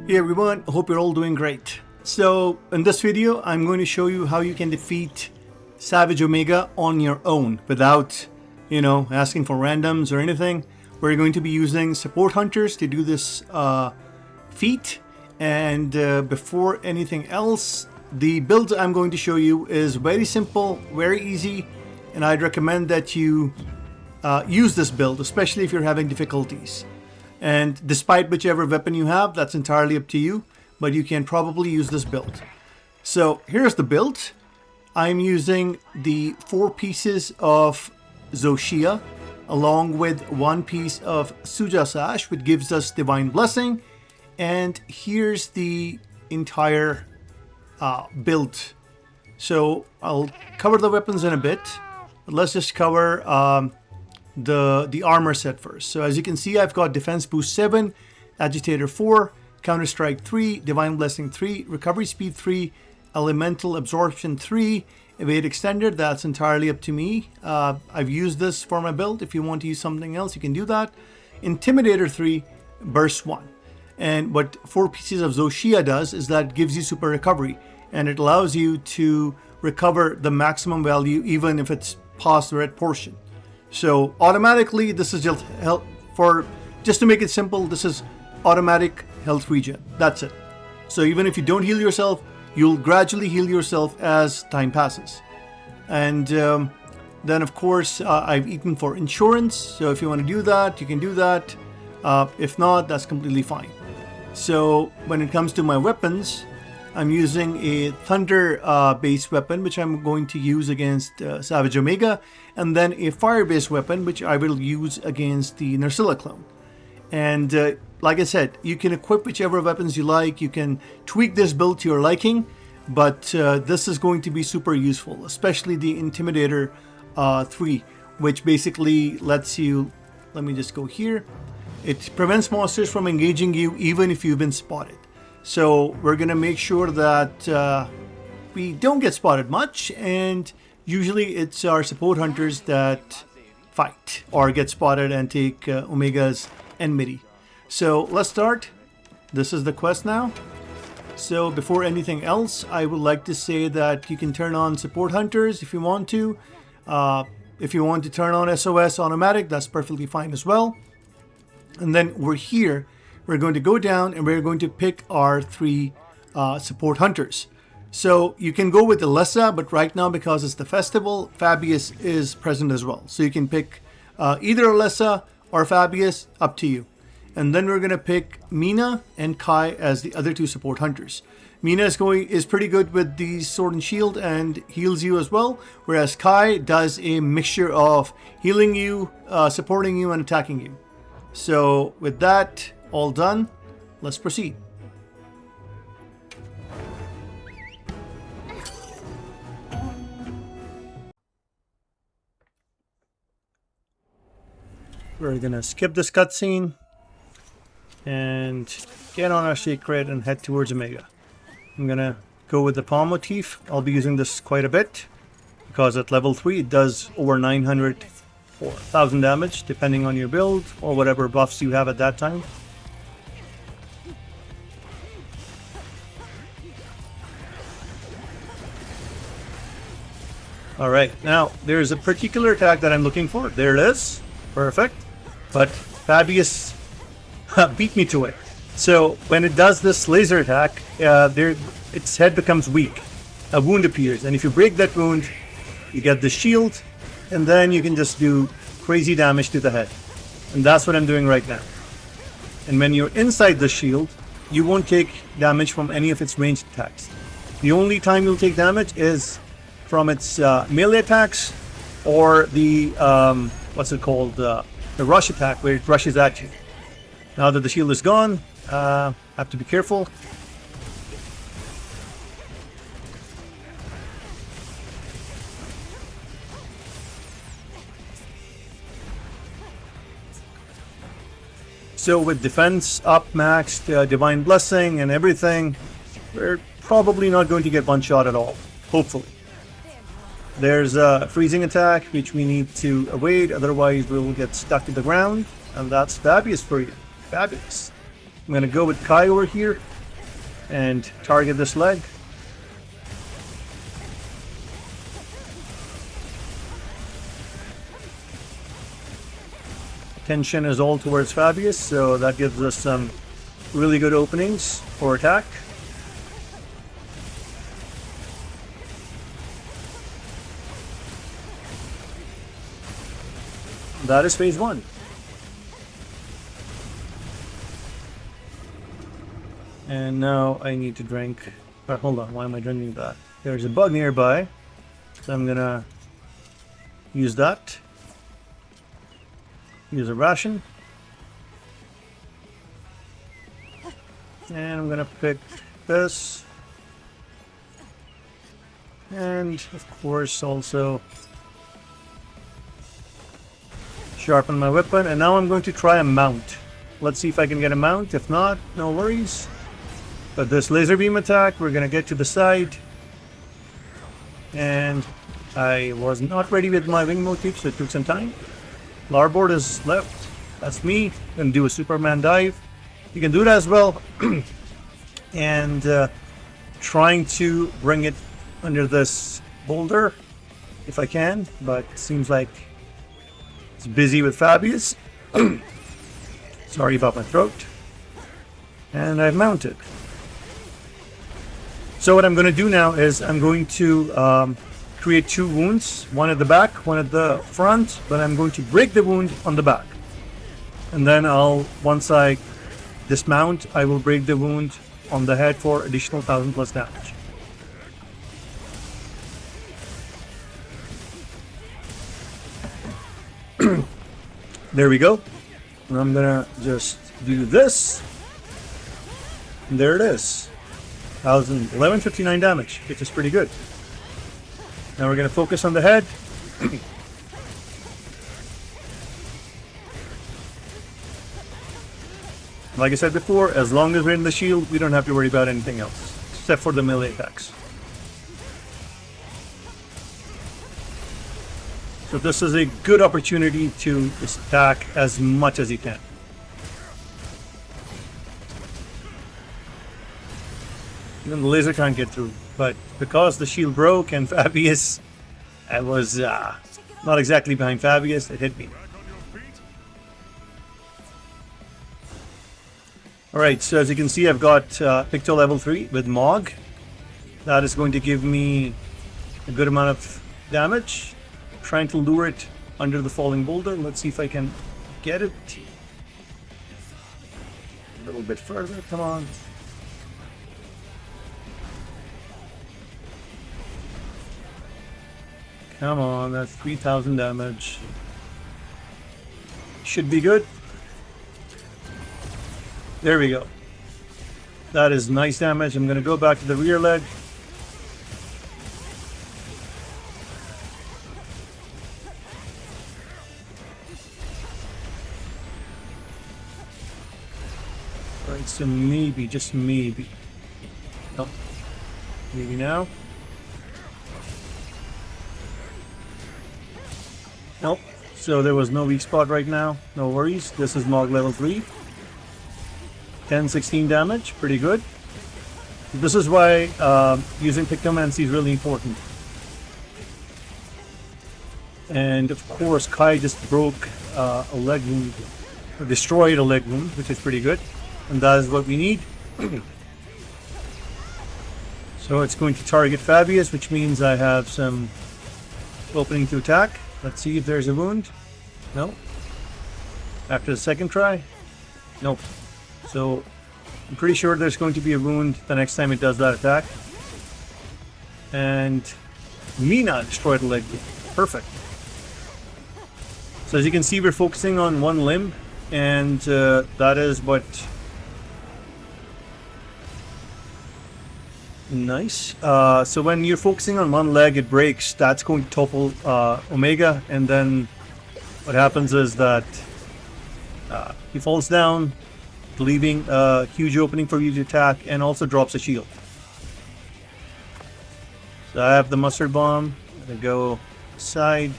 Hey everyone, hope you're all doing great. So in this video, I'm going to show you how you can defeat Savage Omega on your own without, asking for randoms or anything. We're going to be using support hunters to do this feat. And before anything else, the build I'm going to show you is very simple, very easy, and I'd recommend that you use this build, especially if you're having difficulties. And despite whichever weapon you have, that's entirely up to you, but you can probably use this build. So here's the build. I'm using the 4 pieces of Nerscylla along with 1 piece of Suja Sash, which gives us Divine Blessing. And here's the entire build. So I'll cover the weapons in a bit, but let's just cover the armor set first. So as you can see, I've got Defense Boost 7, Agitator 4, Counter Strike 3, Divine Blessing 3, Recovery Speed 3, Elemental Absorption 3, Evade Extended. That's entirely up to me. I've used this for my build. If you want to use something else, you can do that. Intimidator 3, Burst 1. And what 4 pieces of Nerscylla does is that it gives you super recovery, and it allows you to recover the maximum value even if it's past the red portion. So automatically, this is just health just to make it simple, this is automatic health regen. That's it. So even if you don't heal yourself, you'll gradually heal yourself as time passes. And then of course, I've eaten for insurance. So if you want to do that, you can do that. If not, that's completely fine. So when it comes to my weapons, I'm using a thunder based weapon, which I'm going to use against Savage Omega, and then a fire based weapon, which I will use against the Nerscylla Clone. And like I said, you can equip whichever weapons you like. You can tweak this build to your liking, but this is going to be super useful, especially the Intimidator 3, which basically lets you, let me just go here. It prevents monsters from engaging you even if you've been spotted. So we're going to make sure that we don't get spotted much, and usually it's our support hunters that fight or get spotted and take Omega's enmity. So let's start. This is the quest now. So before anything else, I would like to say that you can turn on support hunters if you want to. If you want to turn on SOS automatic, that's perfectly fine as well. And then we're here. We're going to go down and we're going to pick our 3 support hunters. So you can go with Alessa, but right now because it's the festival, Fabius is present as well. So you can pick either Alessa or Fabius, up to you. And then we're going to pick Mina and Kai as the other 2 support hunters. Mina is pretty good with the sword and shield and heals you as well, whereas Kai does a mixture of healing you, supporting you, and attacking you. So with that all done, let's proceed. We're gonna skip this cutscene and get on our secret and head towards Omega. I'm gonna go with the palm motif. I'll be using this quite a bit because at level 3 it does over 900 or 1000 damage depending on your build or whatever buffs you have at that time. Alright, now there's a particular attack that I'm looking for. There it is. Perfect. But Fabius beat me to it. So when it does this laser attack, its head becomes weak. A wound appears, and if you break that wound, you get the shield, and then you can just do crazy damage to the head. And that's what I'm doing right now. And when you're inside the shield, you won't take damage from any of its ranged attacks. The only time you'll take damage is from its melee attacks or the the rush attack where it rushes at you. Now that the shield is gone, I have to be careful. So with defense up maxed, Divine Blessing and everything, we're probably not going to get one shot at all, hopefully. There's a freezing attack which we need to evade, otherwise we will get stuck to the ground, and that's Fabius for you. Fabulous. I'm gonna go with Kai over here. and target this leg. Tension is all towards Fabius, so that gives us some really good openings for attack. That is phase 1. And now I need to drink. Hold on, why am I drinking that? There's a bug nearby, so I'm gonna use that. Use a ration. And I'm gonna pick this. And of course also sharpen my weapon. And now I'm going to try a mount. Let's see if I can get a mount. If not, no worries. But this laser beam attack, we're gonna get to the side. And I was not ready with my wing motif, so it took some time. Larboard is left. That's me. Gonna do a Superman dive. You can do it as well. And trying to bring it under this boulder if I can, but it seems like it's busy with Fabius. Sorry about my throat. And I've mounted. So what I'm going to do now is I'm going to create 2 wounds, one at the back, one at the front, but I'm going to break the wound on the back. And then once I dismount, I will break the wound on the head for additional 1000 plus damage. There we go. And I'm gonna just do this. And there it is. 1159 damage, which is pretty good. Now we're gonna focus on the head. Like I said before, as long as we're in the shield, we don't have to worry about anything else, except for the melee attacks. So this is a good opportunity to attack as much as you can. Even the laser can't get through, but because the shield broke and Fabius, I was not exactly behind Fabius, it hit me. Alright, so as you can see, I've got Picto level 3 with Mog. That is going to give me a good amount of damage. Trying to lure it under the falling boulder. Let's see if I can get it. A little bit further, come on. Come on, that's 3000 damage. Should be good. There we go. That is nice damage. I'm going to go back to the rear leg. Right, so maybe, just maybe. Nope. Maybe now. Nope. So there was no weak spot right now. No worries. This is Mog level 3. 10-16 damage. Pretty good. This is why using Pictomancy is really important. And of course, Kai just broke a leg wound. Or destroyed a leg wound, which is pretty good. And that is what we need. So it's going to target Fabius, which means I have some opening to attack. Let's see if there's a wound. No. After the second try? Nope. So I'm pretty sure there's going to be a wound the next time it does that attack. And Mina destroyed the leg wound. Perfect. So as you can see, we're focusing on one limb, and that is what... Nice. So when you're focusing on one leg, it breaks. That's going to topple Omega, and then what happens is that he falls down, leaving a huge opening for you to attack, and also drops a shield. So I have the mustard bomb. I'm gonna go side.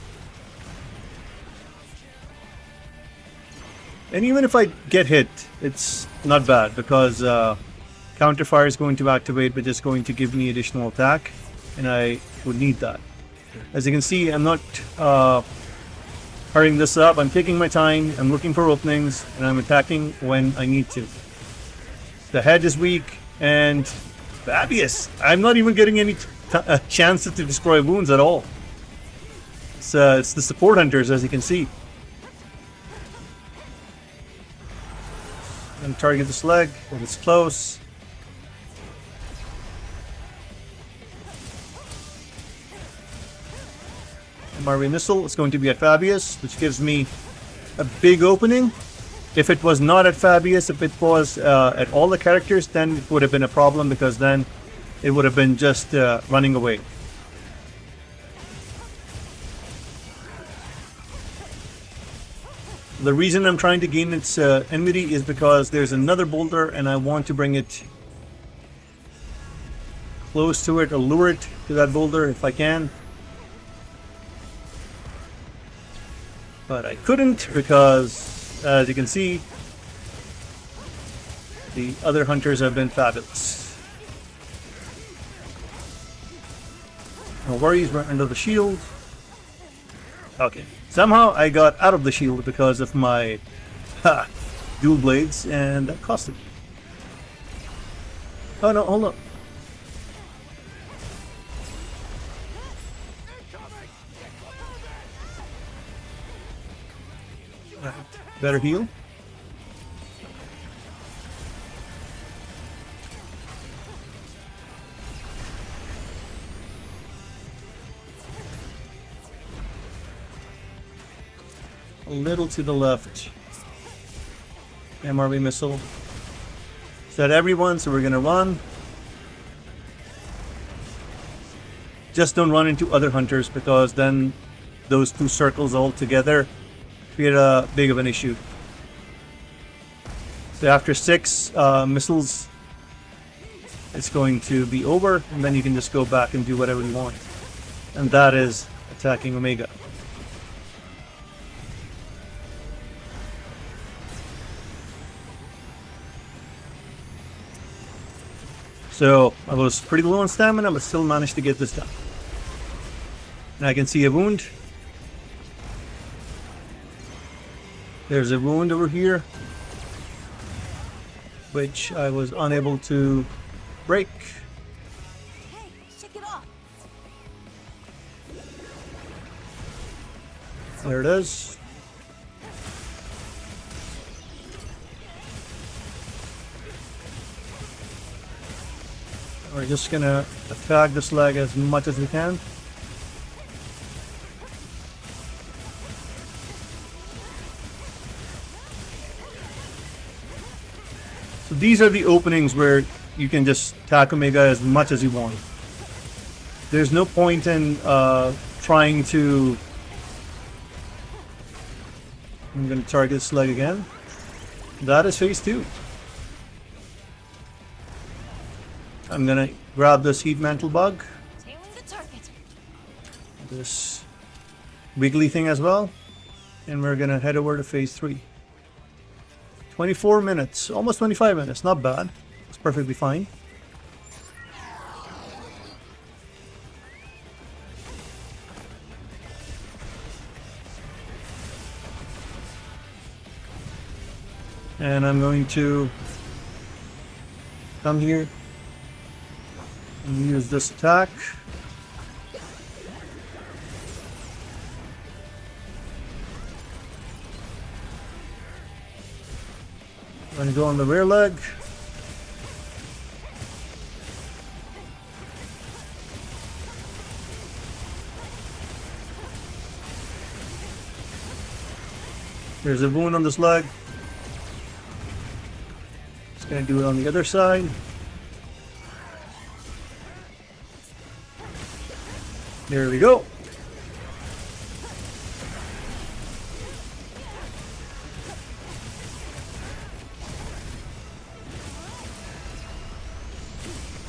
And even if I get hit, it's not bad because counterfire is going to activate, but it's going to give me additional attack, and I would need that. As you can see, I'm not hurrying this up. I'm taking my time. I'm looking for openings, and I'm attacking when I need to. The head is weak, and Fabius. I'm not even getting any chance to destroy wounds at all. It's the support hunters, as you can see. I'm target this leg when it's close. MRV missile is going to be at Fabius, which gives me a big opening. If it was not at Fabius, if it was at all the characters, then it would have been a problem, because then it would have been just running away. The reason I'm trying to gain its enmity is because there's another boulder and I want to bring it close to it or lure it to that boulder if I can. But I couldn't because, as you can see, the other hunters have been fabulous. No worries, right under the shield. Okay. Somehow I got out of the shield because of my dual blades, and that cost me. Oh no, hold up. Better heal. A little to the left. MRV missile. Is that everyone? So we're gonna run. Just don't run into other hunters, because then those two circles all together create a big of an issue. So after 6 missiles, it's going to be over, and then you can just go back and do whatever you want. And that is attacking Omega. So I was pretty low on stamina, but still managed to get this done. And I can see a wound. There's a wound over here, which I was unable to break. Hey, check it off. There it is. We're just gonna attack this leg as much as we can. So these are the openings where you can just attack Omega as much as you want. There's no point in trying to... I'm gonna target this leg again. That is phase 2. I'm gonna grab this heat mantle bug, Tailing the target. this wiggly thing as well, and we're gonna head over to phase 3. 24 minutes, almost 25 minutes, not bad. It's perfectly fine. And I'm going to come here and use this attack. I'm going to go on the rear leg. There's a wound on this leg. Just going to do it on the other side. There we go.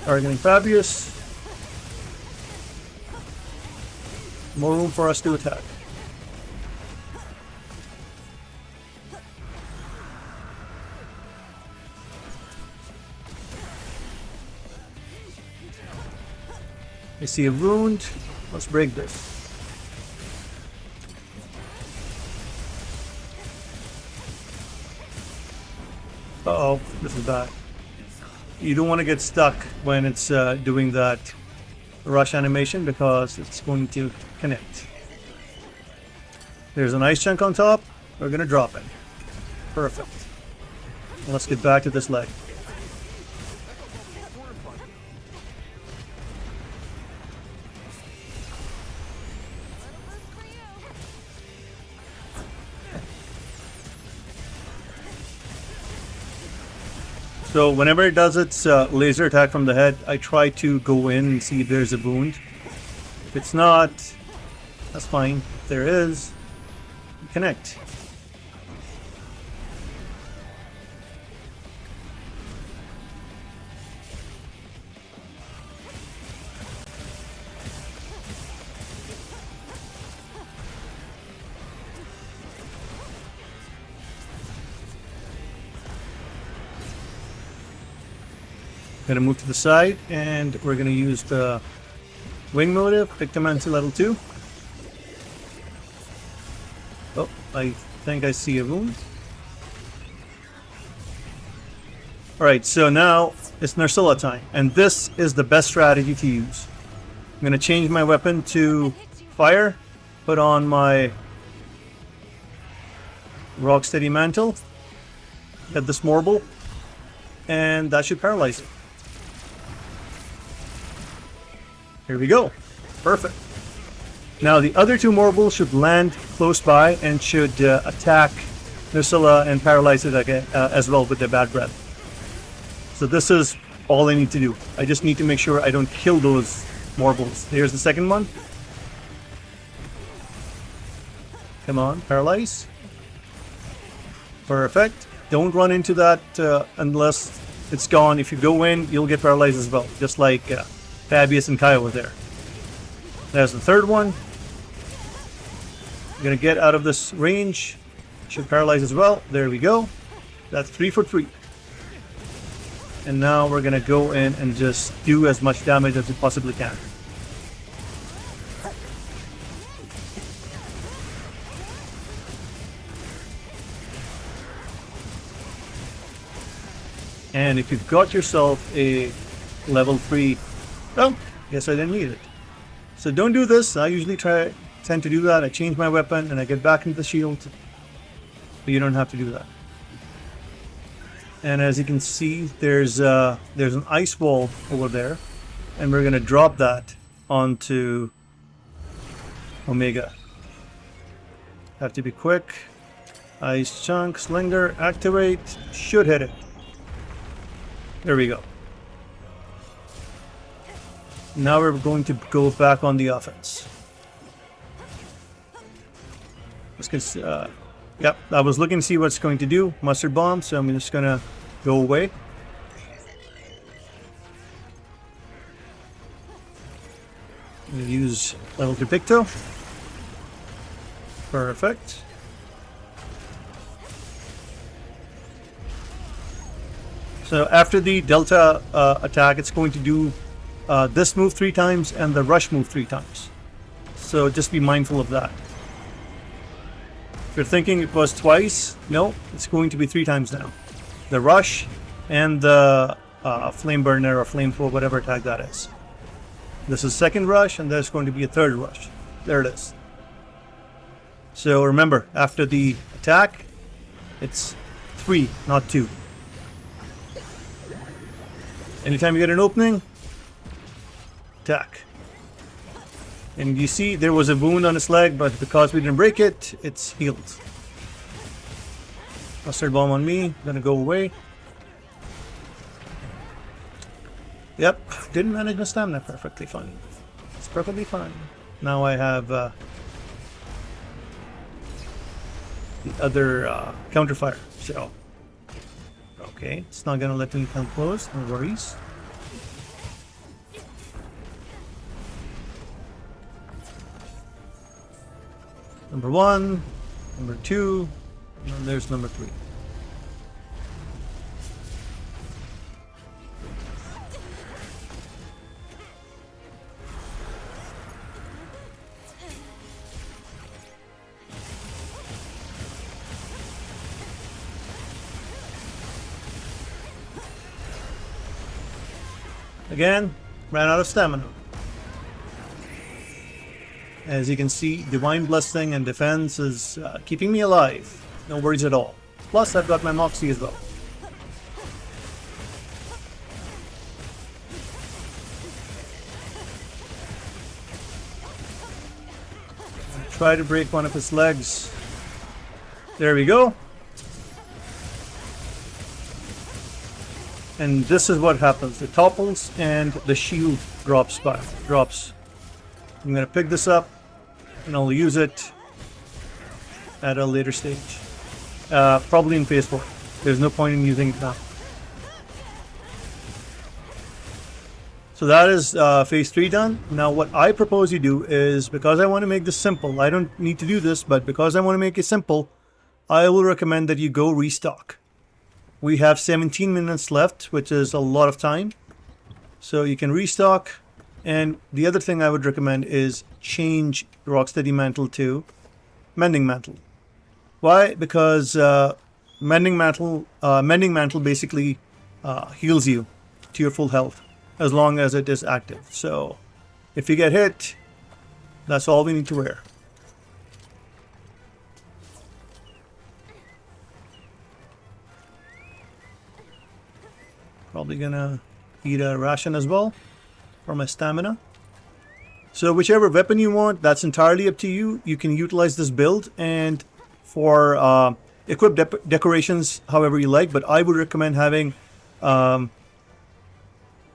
Targeting Fabius. More room for us to attack. I see a wound. Let's break this. Uh-oh, this is bad. You don't want to get stuck when it's doing that rush animation because it's going to connect. There's an ice chunk on top. We're going to drop it. Perfect. Let's get back to this leg. So whenever it does its laser attack from the head, I try to go in and see if there's a wound. If it's not, that's fine. If there is, connect. Gonna move to the side, and we're gonna use the wing motive, pick command to level 2. Oh, I think I see a wound. Alright, so now it's Nerscylla time, and this is the best strategy to use. I'm gonna change my weapon to fire, put on my Rocksteady mantle, get this marble, and that should paralyze it. Here we go. Perfect. Now the other two marbles should land close by and should attack Nerscylla and paralyze it again, as well with their bad breath. So this is all I need to do. I just need to make sure I don't kill those marbles. Here's the second one. Come on, paralyze. Perfect. Don't run into that unless it's gone. If you go in, you'll get paralyzed as well, just like Fabius and Kyle were there. There's the third one. I'm gonna get out of this range. Should paralyze as well. There we go. That's 3 for 3. And now we're gonna go in and just do as much damage as we possibly can. And if you've got yourself a level 3, oh, guess I didn't need it. So don't do this. I usually tend to do that. I change my weapon and I get back into the shield. But you don't have to do that. And as you can see, there's an ice wall over there, and we're gonna drop that onto Omega. Have to be quick. Ice chunk, slinger, activate. Should hit it. There we go. Now we're going to go back on the offense. Let's get, yep, I was looking to see what's going to do. Mustard bomb, so I'm just gonna go away. I'm gonna use level 3 Picto. Perfect. So after the Delta attack, it's going to do this move 3 times and the rush move 3 times. So just be mindful of that. If you're thinking it was twice, no, it's going to be 3 times now. The rush and the flame burner or flame throw, whatever attack that is. This is second rush, and there's going to be a third rush. There it is. So remember, after the attack, it's 3, not 2. Anytime you get an opening, attack. And you see there was a wound on its leg, but because we didn't break it, it's healed. Mustard bomb on me, gonna go away. Yep, didn't manage my stamina perfectly fine. It's perfectly fine. Now I have the other counterfire, so okay, it's not gonna let me come close, no worries. Number 1, number 2, and there's number 3. Again, ran out of stamina. As you can see, Divine Blessing and Defense is keeping me alive. No worries at all. Plus, I've got my Moxie as well. Try to break one of his legs. There we go. And this is what happens. It topples and the shield drops by. I'm going to pick this up and I'll use it at a later stage. Probably in phase 4. There's no point in using it now. So that is phase 3 done. Now what I propose you do is, because I want to make this simple, I don't need to do this, but because I want to make it simple, I will recommend that you go restock. We have 17 minutes left, which is a lot of time. So you can restock. And the other thing I would recommend is change Rocksteady Mantle to Mending Mantle. Why? Because Mending Mantle basically heals you to your full health as long as it is active. So if you get hit, that's all we need to wear. Probably gonna eat a ration as well for my stamina. So whichever weapon you want, that's entirely up to you. You can utilize this build and for equip decorations however you like, but I would recommend having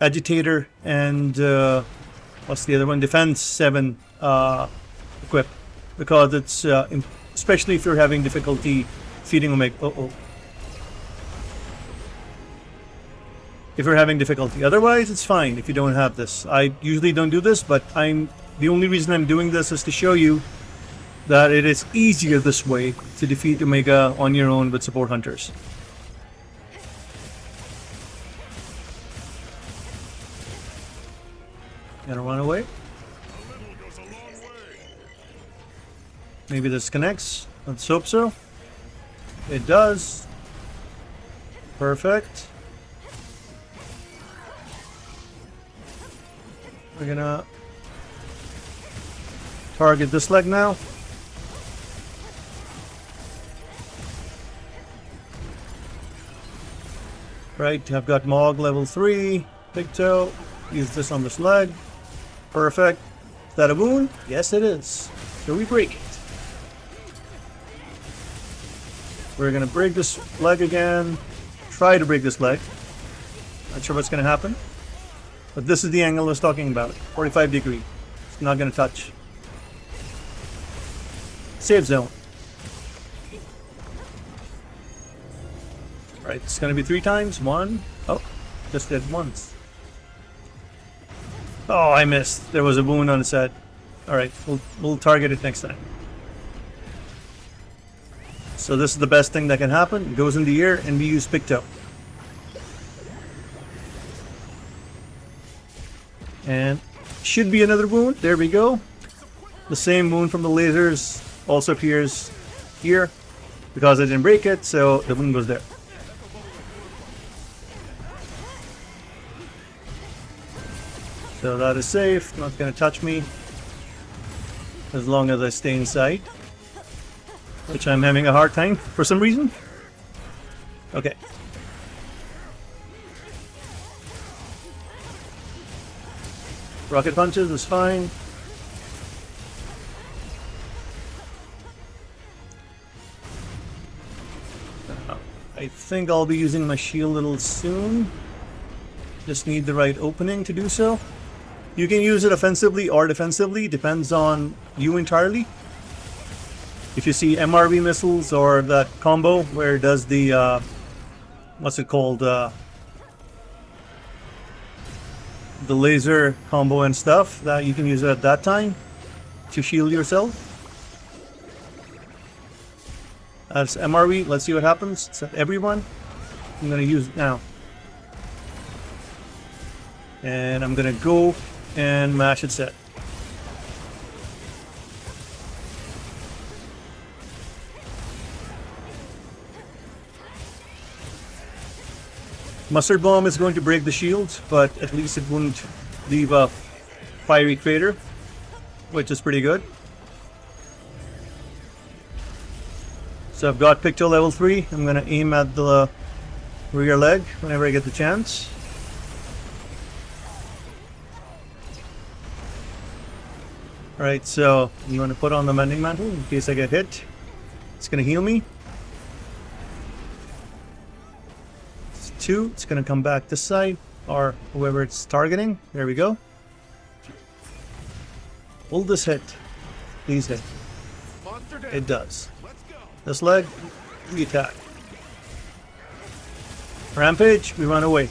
Agitator and what's the other one? Defense 7 equip, because it's especially if you're having difficulty feeding Omega. If you're having difficulty. Otherwise, it's fine if you don't have this. I usually don't do this, but the only reason I'm doing this is to show you that it is easier this way to defeat Omega on your own with support hunters. Gonna run away. Maybe this connects. Let's hope so. It does. Perfect. We're gonna target this leg now. Right, I've got Mog level 3, Big Toe. Use this on this leg. Perfect. Is that a wound? Yes, it is. So we break it. We're gonna break this leg again. Try to break this leg. Not sure what's gonna happen. But this is the angle I was talking about. 45 degree. It's not going to touch. Save zone. Right, it's going to be 3 times. 1. Oh, just did once. Oh, I missed. There was a wound on its head. Alright, we'll target it next time. So this is the best thing that can happen. It goes in the ear and we use Big Toe. And should be another wound. There we go. The same wound from the lasers also appears here because I didn't break it, so the wound goes there. So that is safe. Not going to touch me as long as I stay inside, which I'm having a hard time for some reason. Okay. Rocket punches is fine. I think I'll be using my shield a little soon. Just need the right opening to do so. You can use it offensively or defensively, depends on you entirely. If you see MRV missiles or that combo where it does the what's it called? The laser combo and stuff, that you can use it at that time to shield yourself. That's MRV. Let's see what happens. It's at everyone. I'm gonna use it now. And I'm gonna go and mash it set. Mustard Bomb is going to break the shield, but at least it wouldn't leave a fiery crater, which is pretty good. So I've got Picto level 3. I'm going to aim at the rear leg whenever I get the chance. Alright, so I'm going to put on the Mending Mantle in case I get hit. It's going to heal me. It's 2. It's going to come back this side, or whoever it's targeting. There we go. Will this hit? Please hit. It does. This leg, we attack. Rampage, we run away.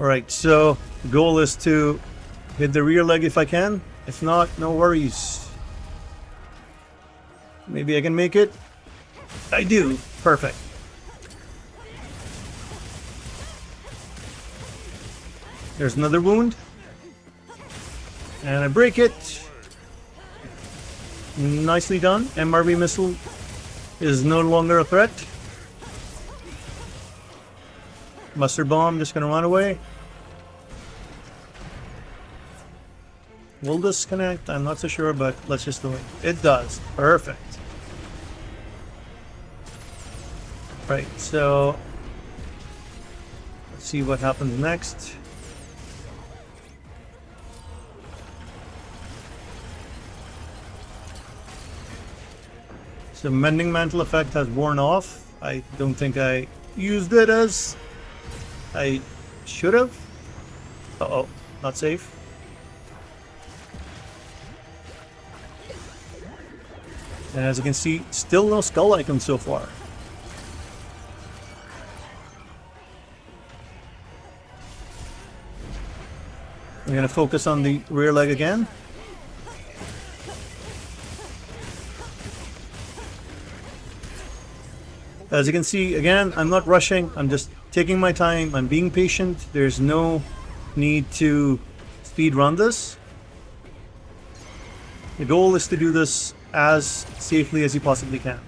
Alright, so the goal is to hit the rear leg if I can. If not, no worries. Maybe I can make it. I do. Perfect. There's another wound. And I break it. Nicely done. MRV missile is no longer a threat. Mustard Bomb, just gonna run away. Will this connect? I'm not so sure, but let's just do it. It does. Perfect. Right, so let's see what happens next. So Mending Mantle effect has worn off. I don't think I used it as I should have. Uh-oh, not safe. And as you can see, still no skull icon so far. I'm going to focus on the rear leg again. As you can see, again, I'm not rushing. I'm just taking my time. I'm being patient. There's no need to speed run this. The goal is to do this as safely as you possibly can.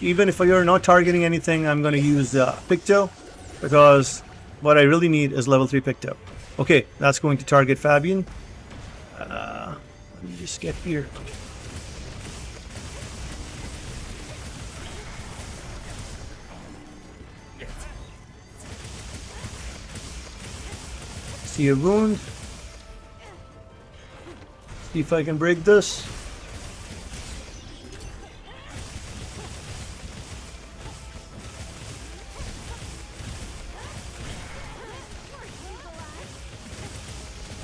Even if you're not targeting anything, I'm going to use Picto, because what I really need is level 3 Picto. Okay, that's going to target Fabian. Let me just get here. See a wound. See if I can break this.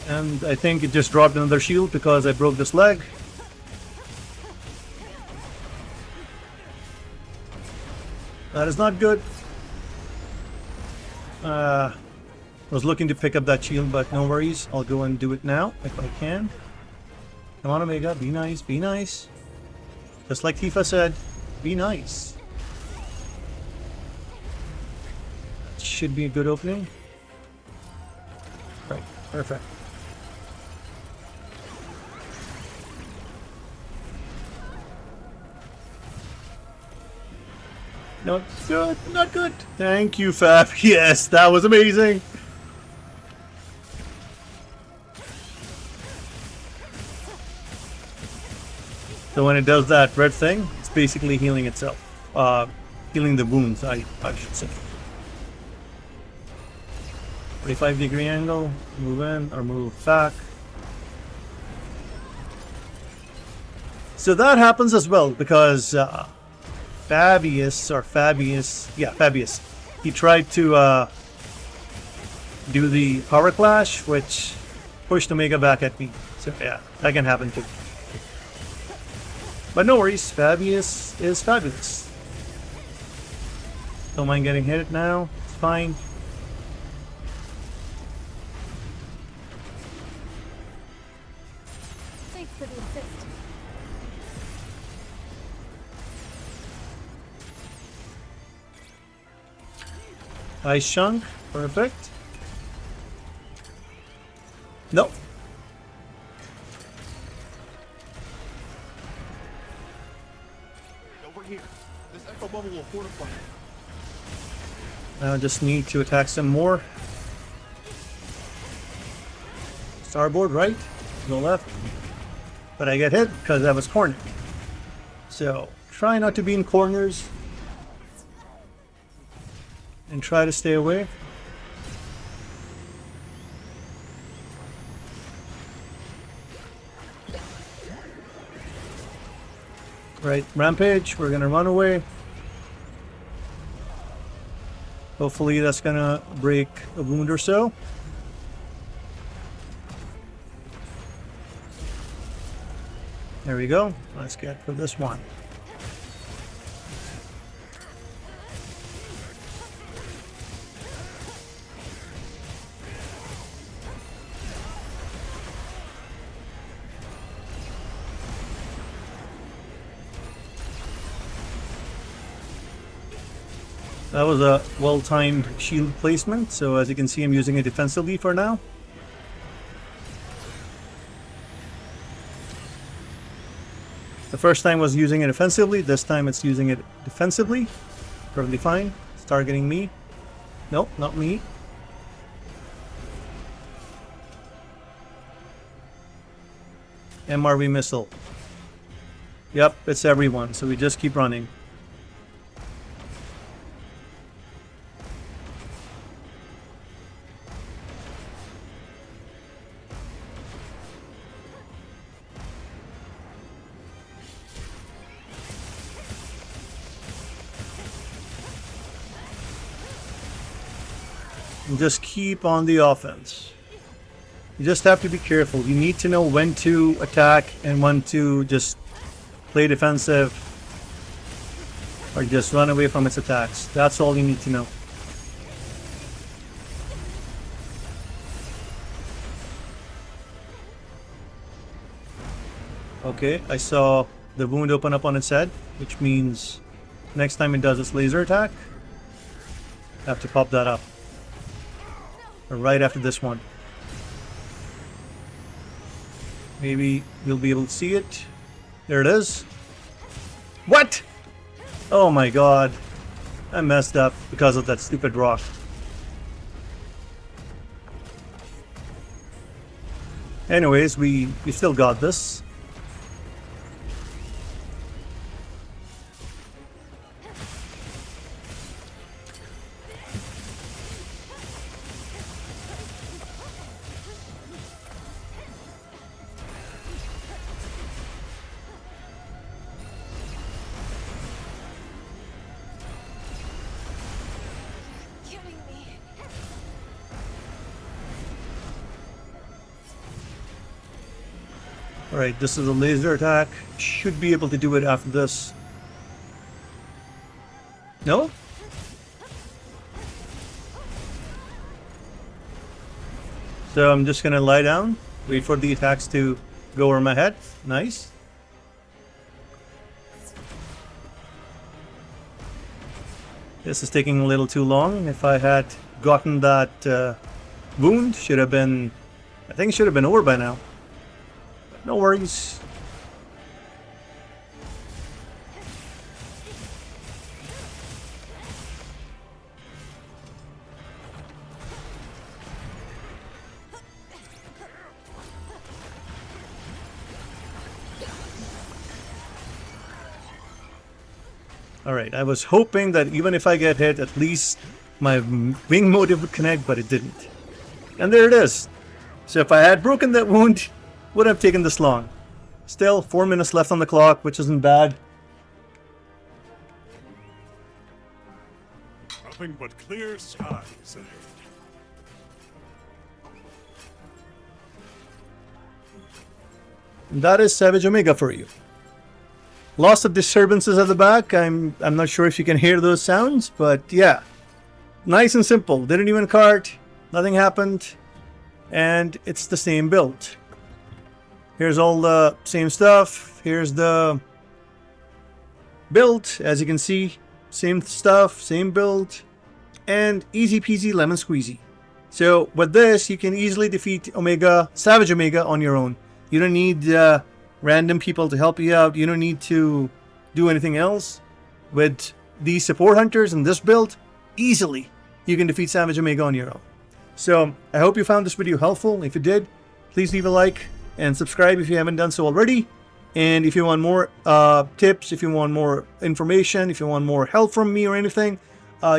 And I think it just dropped another shield because I broke this leg. That is not good. I was looking to pick up that shield, but no worries. I'll go and do it now if I can. Come on, Omega. Be nice. Be nice. Just like Tifa said, be nice. Should be a good opening. Right. Perfect. Not good. Not good. Thank you, Fab. Yes, that was amazing. So when it does that red thing, it's basically healing itself. Healing the wounds, I should say. 45-degree angle, move in or move back. So that happens as well because Fabius, he tried to do the power clash, which pushed Omega back at me. So yeah, that can happen too. But no worries, Fabius is fabulous. Don't mind getting hit now, it's fine. Thanks for the assist. Ice chunk, perfect. Nope. over here. This echo bubble will fortify it. Now I just need to attack some more. Starboard, right? Go left. But I get hit because I was cornered. So try not to be in corners. And try to stay away. Right, rampage, we're gonna run away. Hopefully that's gonna break a wound or so. There we go. Let's get for this one. That was a well-timed shield placement, so as you can see I'm using it defensively for now. The first time was using it offensively, this time it's using it defensively. Perfectly fine. It's targeting me. Nope, not me. MRV missile. Yep, it's everyone, so we just keep running. And just keep on the offense. You just have to be careful. You need to know when to attack and when to just play defensive or just run away from its attacks. That's all you need to know. Okay, I saw the wound open up on its head, which means next time it does its laser attack, I have to pop that up. Right after this one. Maybe we'll be able to see it. There it is. What? Oh my god. I messed up because of that stupid rock. Anyways, we still got this. Alright, this is a laser attack. Should be able to do it after this. No? So I'm just gonna lie down, wait for the attacks to go over my head. Nice. This is taking a little too long. If I had gotten that wound, should have been, I think it should have been over by now. No worries. Alright, I was hoping that even if I get hit, at least my wing motive would connect, but it didn't. And there it is. So if I had broken that wound, would have taken this long. Still, 4 minutes left on the clock, which isn't bad. Nothing but clear skies ahead. And that is Savage Omega for you. Lots of disturbances at the back. I'm not sure if you can hear those sounds, but yeah. Nice and simple. Didn't even cart. Nothing happened. And it's the same build. Here's all the same stuff. Here's the build. As you can see, same stuff, same build, and easy peasy lemon squeezy. So with this, you can easily defeat Omega, Savage Omega on your own. You don't need random people to help you out. You don't need to do anything else. with these support hunters and this build, easily you can defeat Savage Omega on your own. So I hope you found this video helpful. If you did, please leave a like and subscribe if you haven't done so already. And if you want more tips, if you want more information, if you want more help from me or anything,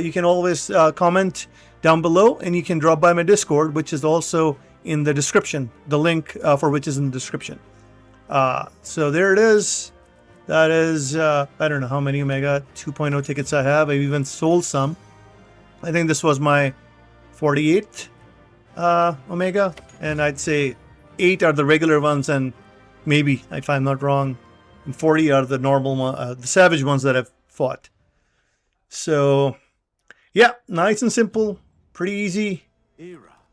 you can always comment down below, and you can drop by my Discord, which is also in the description. The link for which is in the description. So there it is. That is, I don't know how many Omega 2.0 tickets I have. I've even sold some. I think this was my 48th Omega, and I'd say 8 are the regular ones, and maybe, if I'm not wrong, and 40 are the normal the Savage ones that I've fought. So yeah, nice and simple, pretty easy.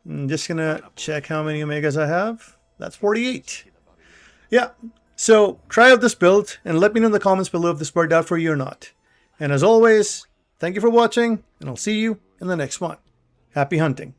I'm just gonna check how many Omegas I have. That's 48. Yeah, so try out this build and let me know in the comments below if this worked out for you or not. And as always, thank you for watching, and I'll see you in the next one. Happy hunting.